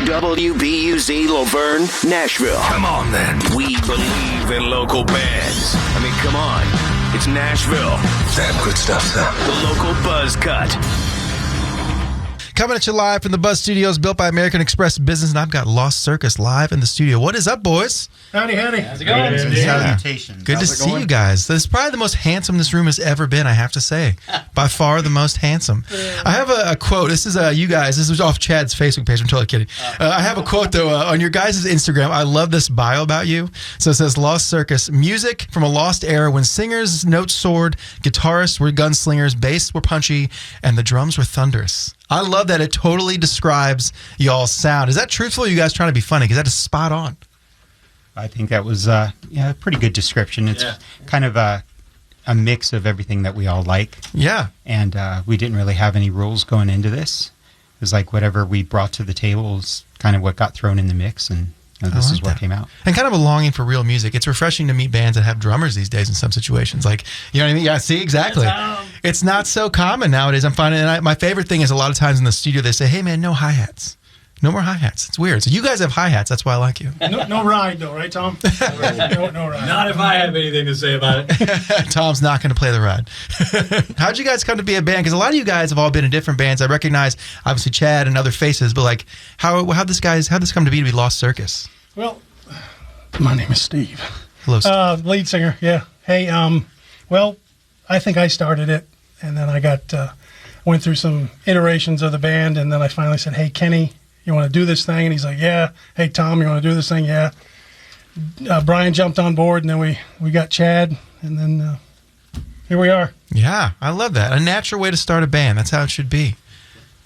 WBUZ Laverne, Nashville. Come on, then. We believe in local bands. I mean, come on. It's Nashville. Damn good stuff, sir. The local buzz cut. Coming at you live from the Buzz Studios, built by American Express Business, and I've got Lost Circus live in the studio. What is up, boys? Howdy. How's it going? Salutations. Good to see you guys. This is probably the most handsome this room has ever been, I have to say. By far the most handsome. I have a quote. This is you guys. This was off Chad's Facebook page. I'm totally kidding. I have a quote, though, on your guys' Instagram. I love this bio about you. So it says, Lost Circus, music from a lost era when singers' notes soared, guitarists were gunslingers, bass were punchy, and the drums were thunderous. I love that it totally describes y'all's sound. Is that truthful, or are you guys trying to be funny? Because that is spot on. I think that was a pretty good description. It's kind of a mix of everything that we all like. Yeah. And we didn't really have any rules going into this. It was like whatever we brought to the table is kind of what got thrown in the mix, and this is what came out. And kind of a longing for real music. It's refreshing to meet bands that have drummers these days in some situations. Like, you know what I mean? Yeah, see, exactly. It's not so common nowadays. I'm finding, and my favorite thing is a lot of times in the studio they say, hey man, no hi-hats. No more hi-hats. It's weird. So you guys have hi-hats. That's why I like you. No ride, though, right, Tom? No ride. Not if I have anything to say about it. Tom's not going to play the ride. How'd you guys come to be a band? Because a lot of you guys have all been in different bands. I recognize, obviously, Chad and other faces, but like, how'd this come to be Lost Circus? Well, my name is Steve. Hello, Steve. Lead singer, yeah. Hey, well, I think I started it, and then I went through some iterations of the band, and then I finally said, hey, Kenny, you want to do this thing? And he's like, yeah. Hey, Tom, you want to do this thing? Yeah. Brian jumped on board, and then we got Chad, and then here we are. Yeah, I love that. A natural way to start a band. That's how it should be.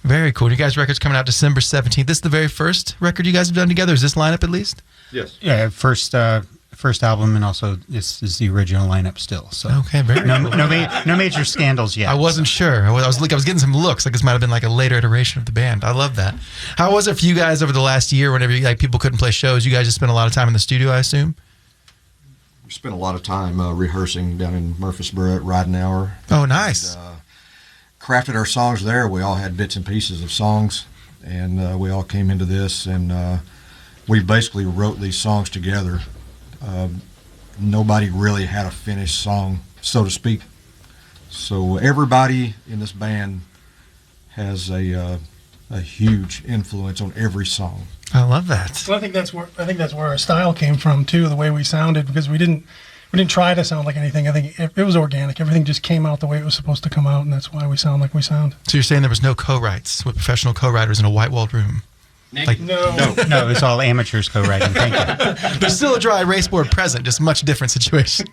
Very cool. You guys' record's coming out December 17th. This is the very first record you guys have done together? Is this lineup at least? Yes. Yeah, first album, and also this is the original lineup still. So okay, very cool. No major scandals yet. I wasn't sure. I was getting some looks like this might have been like a later iteration of the band. I love that. How was it for you guys over the last year? Whenever people couldn't play shows, you guys just spent a lot of time in the studio, I assume. We spent a lot of time rehearsing down in Murfreesboro at Riding Hour. Oh, nice. And, crafted our songs there. We all had bits and pieces of songs, and we all came into this, and we basically wrote these songs together. Nobody really had a finished song, so to speak. So everybody in this band has a huge influence on every song. I love that. Well, I think that's where our style came from too, the way we sounded, because we didn't try to sound like anything. I think it was organic. Everything just came out the way it was supposed to come out, and that's why we sound like we sound. So you're saying there was no co-writes with professional co-writers in a white-walled room? Like, no, it's all amateurs co-writing. Thank you. There's still a dry erase board present, just much different situation.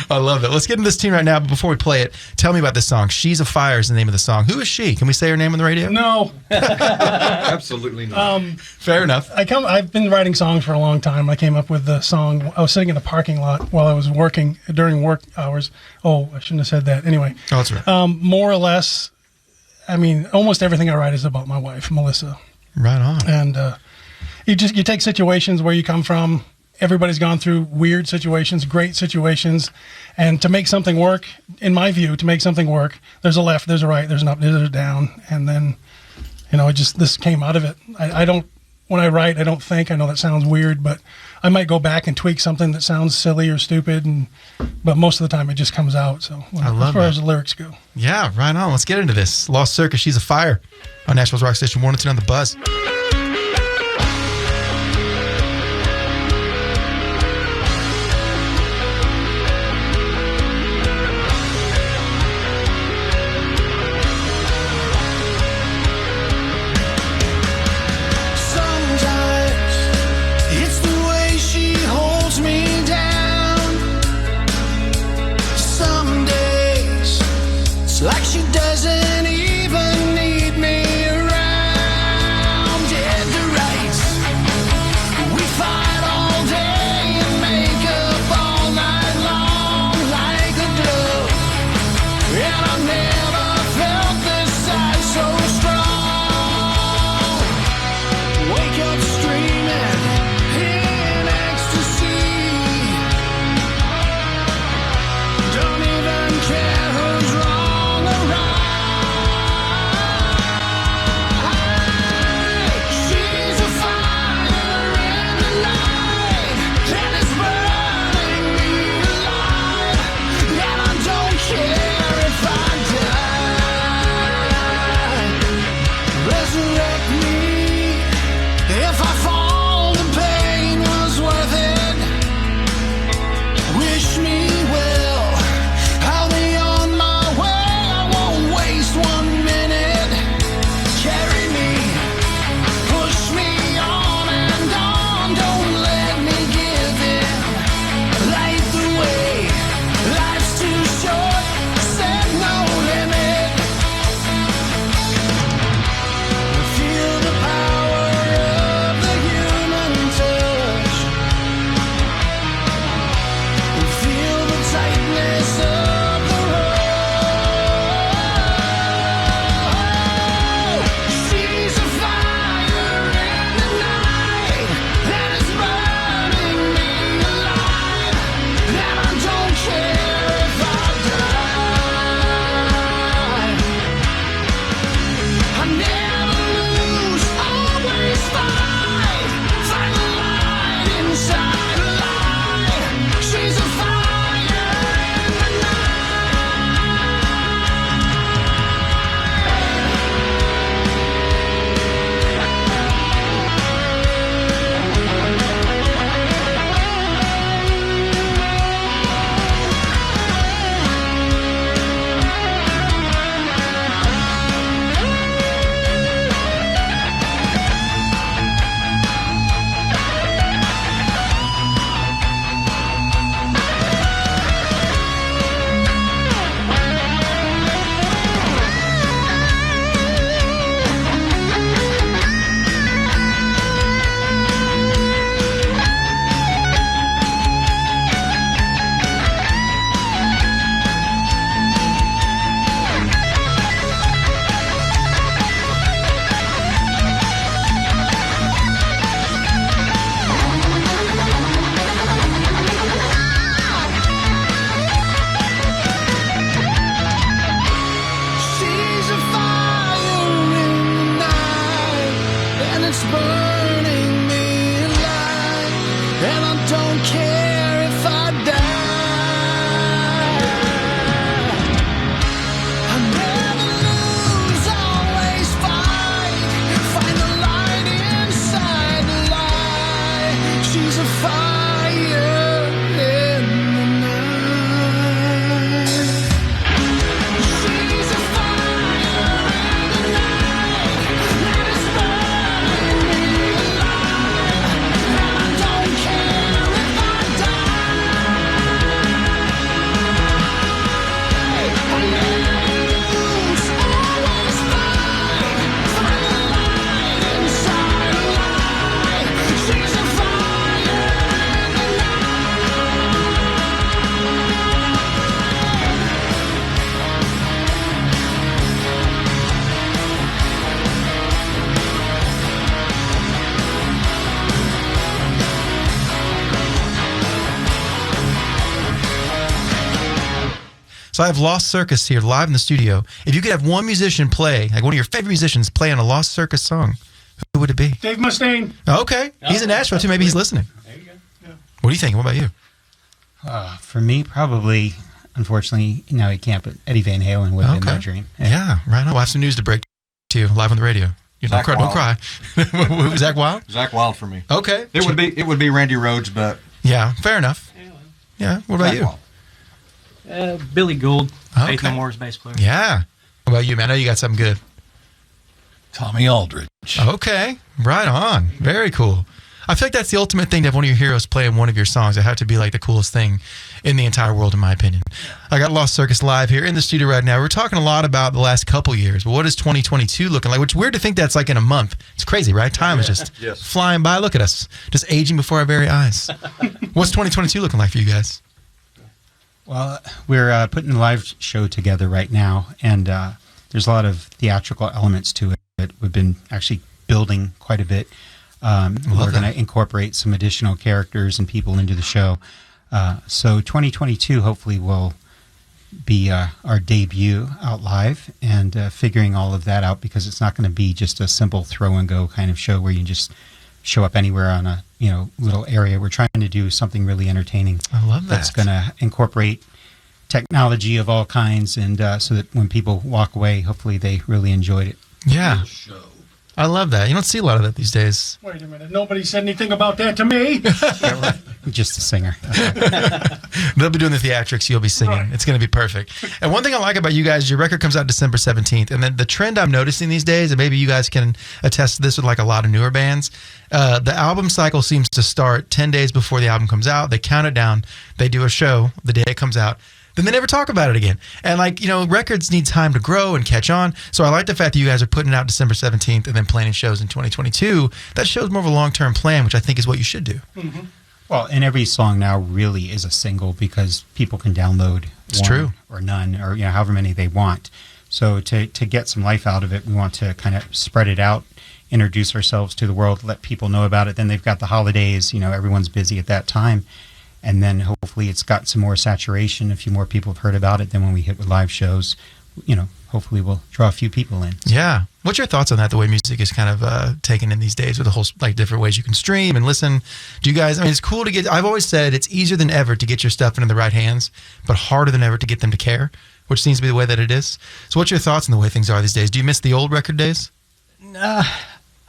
I love it. Let's get into this tune right now, but before we play it, tell me about this song. She's a Fire is the name of the song. Who is she? Can we say her name on the radio? No. Absolutely not. Fair enough. I've been writing songs for a long time. I came up with the song. I was sitting in a parking lot while I was working during work hours. Oh, I shouldn't have said that. Anyway. Oh, that's right. More or less, I mean, almost everything I write is about my wife, Melissa. Right on. And you take situations where you come from. Everybody's gone through weird situations, great situations, and to make something work, in my view, there's a left, there's a right, there's an up, there's a down, and then, this came out of it. When I write, I don't think. I know that sounds weird, but I might go back and tweak something that sounds silly or stupid, but most of the time it just comes out. So as far as the lyrics go. Yeah, right on. Let's get into this. Lost Circus, She's a Fire on Nashville's Rock Station 102 on the Buzz. Like she doesn't even need me around. it's burning me alive, and I don't care if I die. I never lose, always find the light inside the lie. She's a fire in the night. She's a fire in the night, that is burning me alive, and I don't care if I die. I never lose, always find the light inside a lie. She's a fire in the So I have Lost Circus here live in the studio. If you could have one musician play, like one of your favorite musicians play on a Lost Circus song, who would it be? Dave Mustaine. Okay. He's in Nashville too. Maybe he's listening. There you go. What do you think? What about you? For me, probably, unfortunately, no, he can't, but Eddie Van Halen would have been my dream. Yeah, right on. We'll have some news to break to you live on the radio. You don't Zach cry. Don't cry. Zach Wild? Zach Wild for me. Okay. It would be Randy Rhoads, but Yeah, fair enough. Yeah. What about Zach you? Wild. Billy Gould, Faith Okay. No More's bass player. Yeah. What about you, man? I know you got something good. Tommy Aldridge. Okay. Right on. Very cool. I feel like that's the ultimate thing to have one of your heroes playing one of your songs. It had to be like the coolest thing in the entire world, in my opinion. I got Lost Circus live here in the studio right now. We're talking a lot about the last couple years, but what is 2022 looking like? Which weird to think that's like in a month. It's crazy, right? Time is just flying by. Look at us, just aging before our very eyes. What's 2022 looking like for you guys? Well, we're putting a live show together right now, and there's a lot of theatrical elements to it. We've been actually building quite a bit. We're going to incorporate some additional characters and people into the show. So 2022 hopefully will be our debut out live, and figuring all of that out, because it's not going to be just a simple throw and go kind of show where you just show up anywhere on a little area. We're trying to do something really entertaining. I love that. That's going to incorporate technology of all kinds, and so that when people walk away, hopefully they really enjoyed it. Yeah. I love that. You don't see a lot of that these days. Wait a minute. Nobody said anything about that to me. Just a singer. They'll be doing the theatrics. You'll be singing. Right. It's going to be perfect. And one thing I like about you guys, your record comes out December 17th. And then the trend I'm noticing these days, and maybe you guys can attest to this with like a lot of newer bands, the album cycle seems to start 10 days before the album comes out. They count it down. They do a show the day it comes out. Then they never talk about it again. And records need time to grow and catch on. So I like the fact that you guys are putting it out December 17th and then planning shows in 2022. That shows more of a long-term plan, which I think is what you should do. Mm-hmm. Well, and every song now really is a single, because people can download one or none, or however many they want. So to get some life out of it, we want to kind of spread it out, introduce ourselves to the world, let people know about it. Then they've got the holidays, everyone's busy at that time. And then hopefully it's got some more saturation. A few more people have heard about it. Then when we hit with live shows, hopefully we'll draw a few people in. Yeah. What's your thoughts on that, the way music is kind of taken in these days with the whole, different ways you can stream and listen? Do you guys, it's cool to get, I've always said it's easier than ever to get your stuff into the right hands, but harder than ever to get them to care, which seems to be the way that it is. So what's your thoughts on the way things are these days? Do you miss the old record days?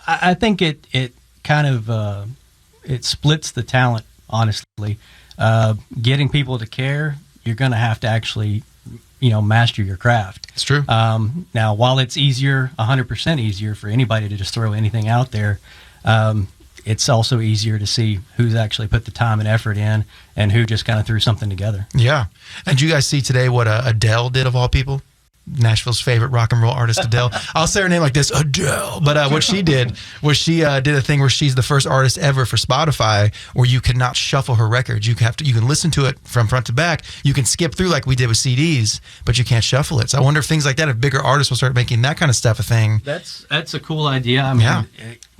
I think it kind of it splits the talent, honestly. Getting people to care, you're going to have to actually, master your craft. It's true. Now, while it's easier, 100% easier for anybody to just throw anything out there, it's also easier to see who's actually put the time and effort in and who just kind of threw something together. Yeah. And did you guys see today what Adele did, of all people? Nashville's favorite rock and roll artist, Adele. I'll say her name like this, Adele. But what she did was she did a thing where she's the first artist ever for Spotify where you cannot shuffle her records. You can listen to it from front to back. You can skip through like we did with CDs, but you can't shuffle it. So I wonder if things like that, if bigger artists will start making that kind of stuff a thing. That's a cool idea. I mean,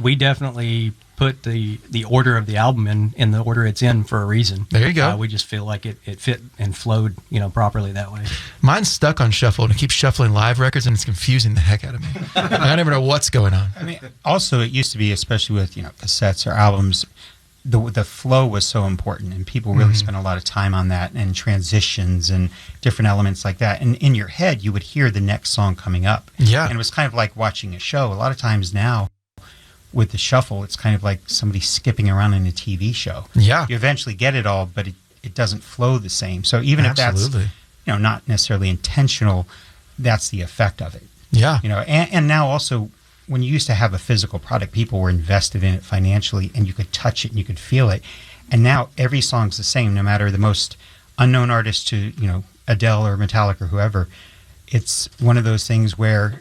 we definitely put the order of the album in the order it's in for a reason. There you go. We just feel like it fit and flowed, properly that way. Mine's stuck on shuffle and it keeps shuffling live records and it's confusing the heck out of me. I never know what's going on. I mean, also it used to be, especially with cassettes or albums, the flow was so important, and people really spent a lot of time on that, and transitions and different elements like that. And in your head, you would hear the next song coming up. Yeah. And it was kind of like watching a show. A lot of times now, with the shuffle, it's kind of like somebody skipping around in a TV show. Yeah. You eventually get it all, but it doesn't flow the same. So even if that's not necessarily intentional, that's the effect of it. Yeah. And now also, when you used to have a physical product, people were invested in it financially, and you could touch it and you could feel it. And now every song's the same, no matter the most unknown artist to, Adele or Metallica or whoever. It's one of those things where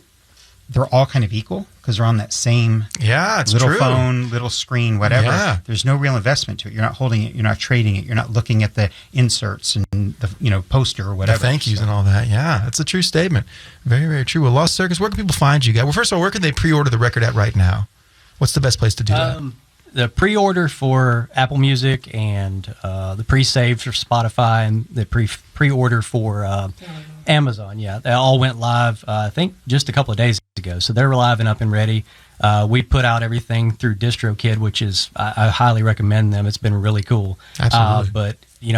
they're all kind of equal because they're on that same little phone, little screen, whatever. Yeah. There's no real investment to it. You're not holding it. You're not trading it. You're not looking at the inserts and the poster or whatever. The thank yous and all that. Yeah, that's a true statement. Very, very true. Well, Lost Circus, where can people find you guys? Well, first of all, where can they pre-order the record at right now? What's the best place to do that? The pre-order for Apple Music and the pre-save for Spotify and the pre-order for Amazon. Yeah, they all went live, I think, just a couple of days ago. So they're live and up and ready. We put out everything through DistroKid, which is, I highly recommend them. It's been really cool. Absolutely. But,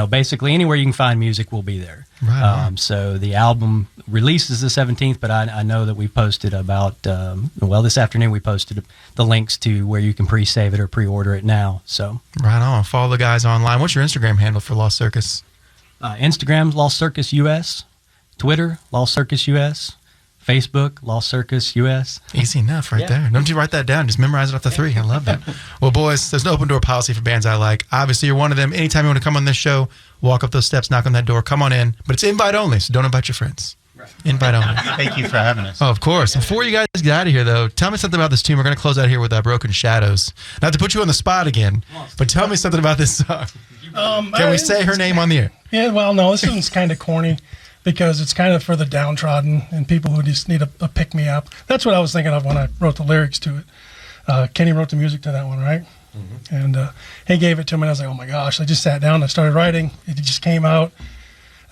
basically anywhere you can find music will be there. Right on. So the album releases the 17th, but I know that we posted about, this afternoon we posted the links to where you can pre-save it or pre-order it now. So Right on. Follow the guys online. What's your Instagram handle for Lost Circus? Instagram, Lost Circus US. Twitter, Lost Circus US. Facebook, Lost Circus US. Easy enough right there. Don't you write that down. Just memorize it off the three. I love that. Well, boys, there's an open door policy for bands I like. Obviously, you're one of them. Anytime you want to come on this show, walk up those steps, knock on that door, come on in. But it's invite only, so don't invite your friends. Right. Invite only. Thank you for having us. Oh, of course. Before you guys get out of here, though, tell me something about this tune. We're going to close out here with Broken Shadows. Not to put you on the spot again, but tell me something about this song. Can we say her name on the air? Yeah, well, no, this one's kind of corny because it's kind of for the downtrodden and people who just need a pick-me-up. That's what I was thinking of when I wrote the lyrics to it. Kenny wrote the music to that one, right? Mm-hmm. And he gave it to me, and I was like, oh, my gosh. I just sat down and I started writing. It just came out.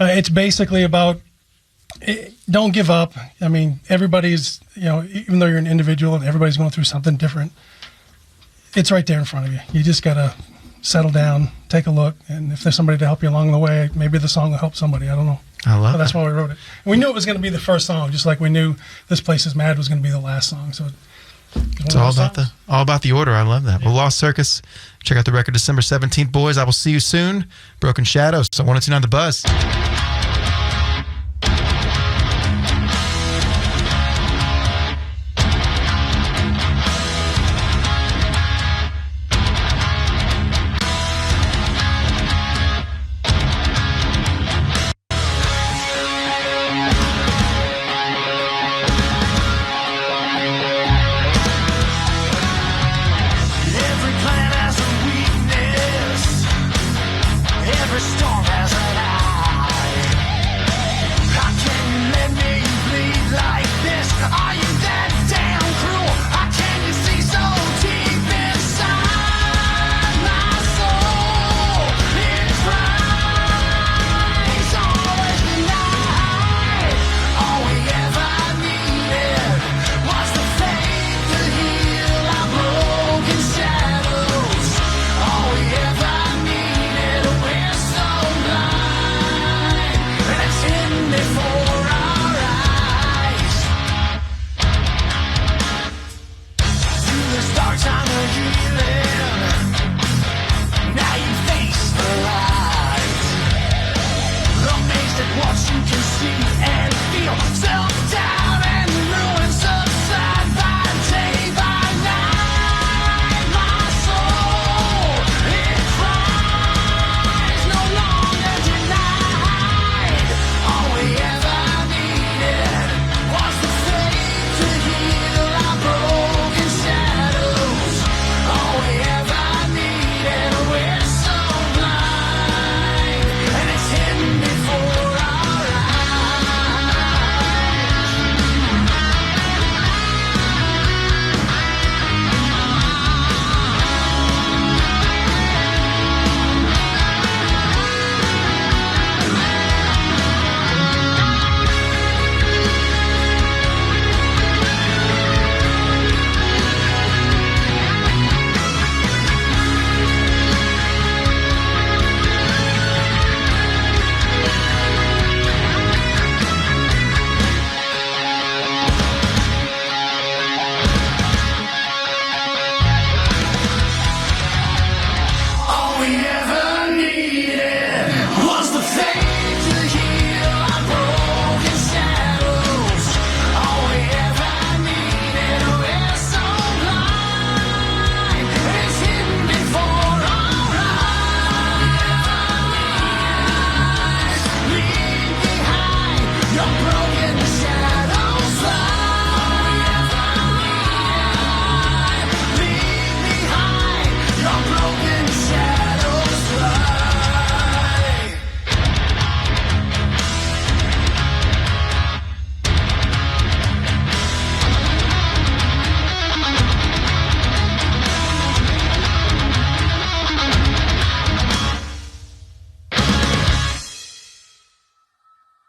It's basically about don't give up. I mean, everybody's, even though you're an individual and everybody's going through something different, it's right there in front of you. You just got to settle down, take a look, and if there's somebody to help you along the way, maybe the song will help somebody. I don't know. I love That's why we wrote it. And we knew it was going to be the first song, just like we knew This Place Is Mad was going to be the last song. So it's all about the order. I love that. Yeah. Well, Lost Circus, check out the record December 17th, boys. I will see you soon. Broken Shadows, so 102.9 The Buzz.